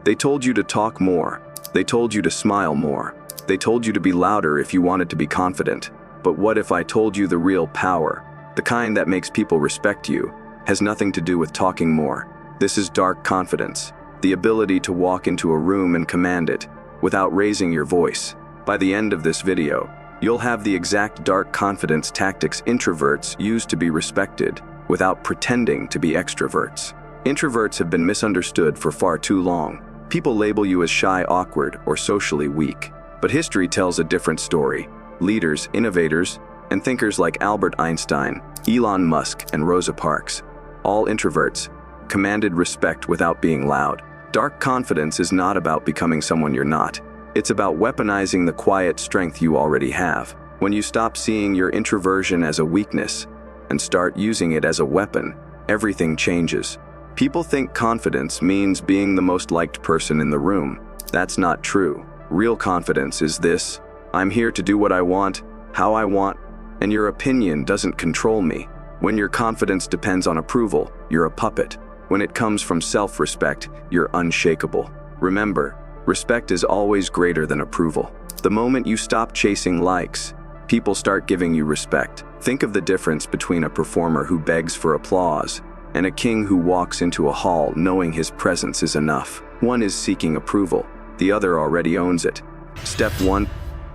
They told you to talk more. They told you to smile more. They told you to be louder if you wanted to be confident. But what if I told you the real power, the kind that makes people respect you, has nothing to do with talking more? This is dark confidence, the ability to walk into a room and command it without raising your voice. By the end of this video, you'll have the exact dark confidence tactics introverts use to be respected without pretending to be extroverts. Introverts have been misunderstood for far too long. People label you as shy, awkward, or socially weak. But history tells a different story. Leaders, innovators, and thinkers like Albert Einstein, Elon Musk, and Rosa Parks, all introverts, commanded respect without being loud. Dark confidence is not about becoming someone you're not. It's about weaponizing the quiet strength you already have. When you stop seeing your introversion as a weakness and start using it as a weapon, everything changes. People think confidence means being the most liked person in the room. That's not true. Real confidence is this: I'm here to do what I want, how I want, and your opinion doesn't control me. When your confidence depends on approval, you're a puppet. When it comes from self-respect, you're unshakable. Remember, respect is always greater than approval. The moment you stop chasing likes, people start giving you respect. Think of the difference between a performer who begs for applause and a king who walks into a hall knowing his presence is enough. One is seeking approval, the other already owns it. Step 1.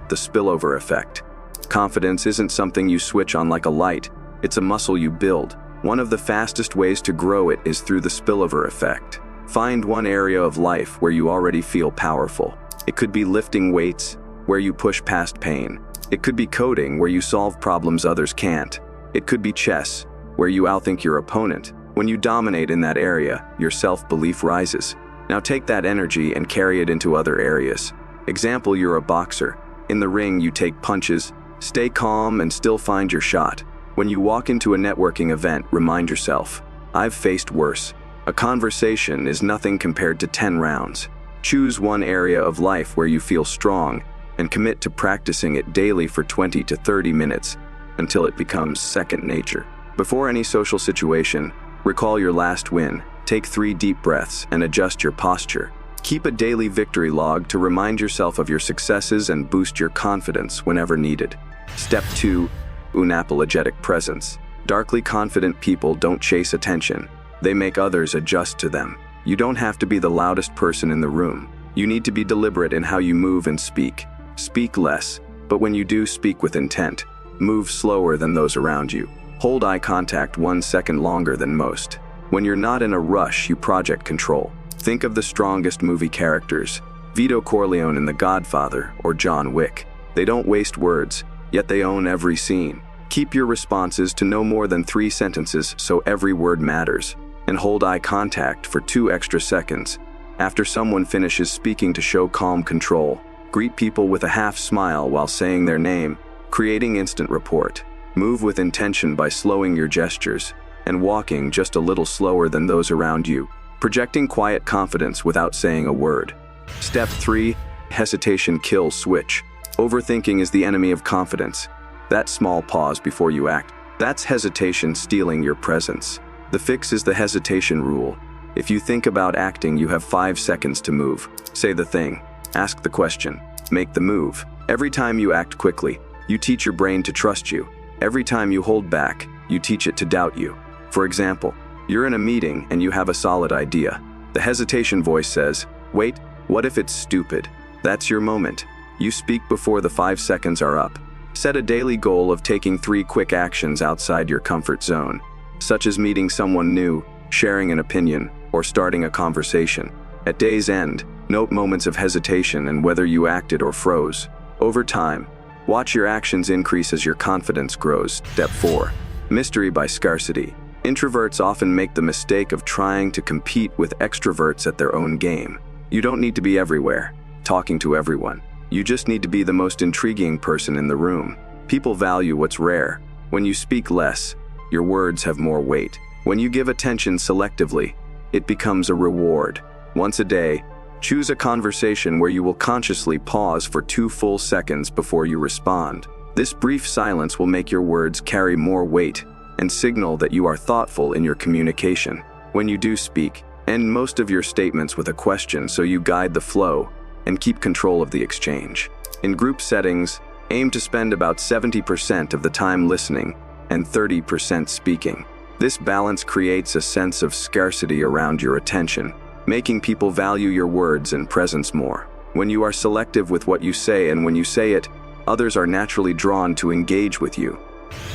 The Spillover Effect. Confidence isn't something you switch on like a light, it's a muscle you build. One of the fastest ways to grow it is through the spillover effect. Find one area of life where you already feel powerful. It could be lifting weights, where you push past pain. It could be coding, where you solve problems others can't. It could be chess, where you outthink your opponent. When you dominate in that area, your self-belief rises. Now take that energy and carry it into other areas. Example, you're a boxer. In the ring, you take punches, stay calm, and still find your shot. When you walk into a networking event, remind yourself, I've faced worse. A conversation is nothing compared to 10 rounds. Choose one area of life where you feel strong and commit to practicing it daily for 20 to 30 minutes until it becomes second nature. Before any social situation, recall your last win. Take 3 deep breaths and adjust your posture. Keep a daily victory log to remind yourself of your successes and boost your confidence whenever needed. Step 2. Unapologetic Presence. Darkly confident people don't chase attention. They make others adjust to them. You don't have to be the loudest person in the room. You need to be deliberate in how you move and speak. Speak less, but when you do, speak with intent. Move slower than those around you. Hold eye contact 1 second longer than most. When you're not in a rush, you project control. Think of the strongest movie characters, Vito Corleone in The Godfather or John Wick. They don't waste words, yet they own every scene. Keep your responses to no more than 3 sentences so every word matters, and hold eye contact for 2 extra seconds. After someone finishes speaking to show calm control, greet people with a half smile while saying their name, creating instant rapport. Move with intention by slowing your gestures and walking just a little slower than those around you, projecting quiet confidence without saying a word. Step 3. Hesitation kills switch. Overthinking is the enemy of confidence. That small pause before you act, that's hesitation stealing your presence. The fix is the hesitation rule. If you think about acting, you have 5 seconds to move. Say the thing, ask the question, make the move. Every time you act quickly, you teach your brain to trust you. Every time you hold back, you teach it to doubt you. For example, you're in a meeting and you have a solid idea. The hesitation voice says, wait, what if it's stupid? That's your moment. You speak before the 5 seconds are up. Set a daily goal of taking 3 quick actions outside your comfort zone, such as meeting someone new, sharing an opinion, or starting a conversation. At day's end, note moments of hesitation and whether you acted or froze. Over time, watch your actions increase as your confidence grows. Step 4. Mystery by Scarcity. Introverts often make the mistake of trying to compete with extroverts at their own game. You don't need to be everywhere, talking to everyone. You just need to be the most intriguing person in the room. People value what's rare. When you speak less, your words have more weight. When you give attention selectively, it becomes a reward. Once a day, choose a conversation where you will consciously pause for 2 full seconds before you respond. This brief silence will make your words carry more weight and signal that you are thoughtful in your communication. When you do speak, End most of your statements with a question so you guide the flow and keep control of the exchange. In group settings, aim to spend about 70% of the time listening and 30% speaking. This balance creates a sense of scarcity around your attention, making people value your words and presence more. When you are selective with what you say and when you say it, others are naturally drawn to engage with you.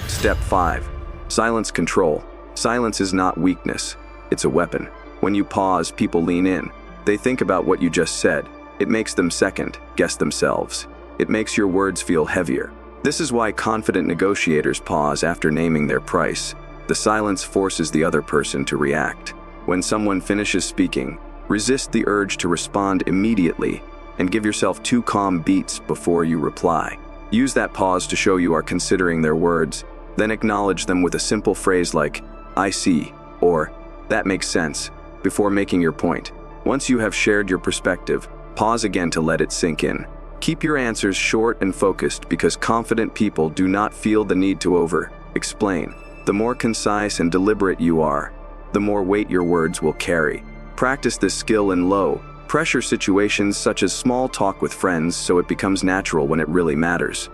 Step 5. Silence control. Silence is not weakness, it's a weapon. When you pause, people lean in. They think about what you just said. It makes them second-guess themselves. It makes your words feel heavier. This is why confident negotiators pause after naming their price. The silence forces the other person to react. When someone finishes speaking, resist the urge to respond immediately and give yourself 2 calm beats before you reply. Use that pause to show you are considering their words, then acknowledge them with a simple phrase like, "I see," or "That makes sense," before making your point. Once you have shared your perspective, pause again to let it sink in. Keep your answers short and focused because confident people do not feel the need to over-explain. The more concise and deliberate you are, the more weight your words will carry. Practice this skill in low-pressure situations such as small talk with friends so it becomes natural when it really matters.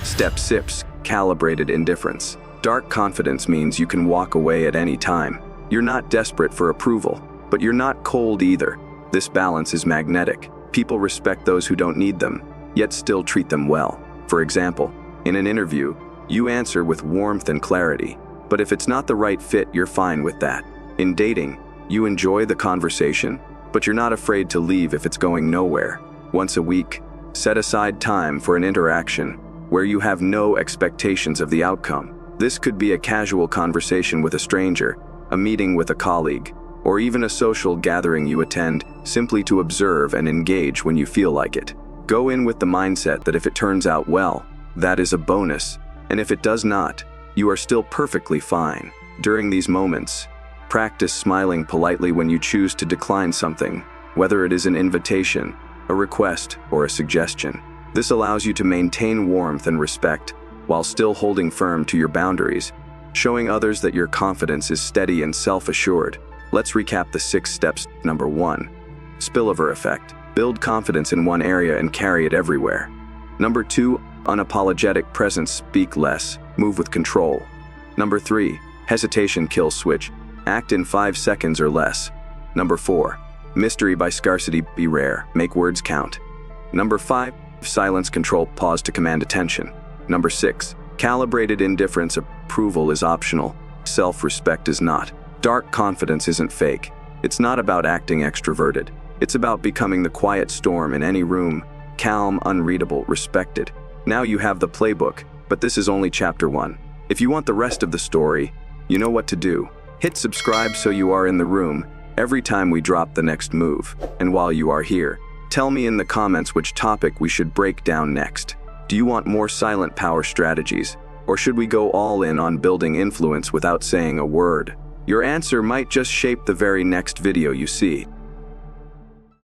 Step 6. Calibrated Indifference. Dark confidence means you can walk away at any time. You're not desperate for approval, but you're not cold either. This balance is magnetic. People respect those who don't need them, yet still treat them well. For example, in an interview, you answer with warmth and clarity, but if it's not the right fit, you're fine with that. In dating, you enjoy the conversation, but you're not afraid to leave if it's going nowhere. Once a week, set aside time for an interaction where you have no expectations of the outcome. This could be a casual conversation with a stranger, a meeting with a colleague, or even a social gathering you attend simply to observe and engage when you feel like it. Go in with the mindset that if it turns out well, that is a bonus, and if it does not, you are still perfectly fine. During these moments, practice smiling politely when you choose to decline something, whether it is an invitation, a request, or a suggestion. This allows you to maintain warmth and respect while still holding firm to your boundaries, showing others that your confidence is steady and self-assured. Let's recap the 6 steps. Number 1. Spillover Effect. Build confidence in one area and carry it everywhere. Number 2. Unapologetic Presence. Speak less, move with control. Number 3. Hesitation kills switch. Act in 5 seconds or less. Number 4. Mystery by Scarcity. Be rare, make words count. Number 5. Silence control. Pause to command attention. Number 6. Calibrated Indifference. Approval is optional. Self-respect is not. Dark confidence isn't fake. It's not about acting extroverted. It's about becoming the quiet storm in any room. Calm, unreadable, respected. Now you have the playbook, but this is only chapter 1. If you want the rest of the story, you know what to do. Hit subscribe so you are in the room every time we drop the next move. And while you are here, tell me in the comments which topic we should break down next. Do you want more silent power strategies? Or should we go all in on building influence without saying a word? Your answer might just shape the very next video you see.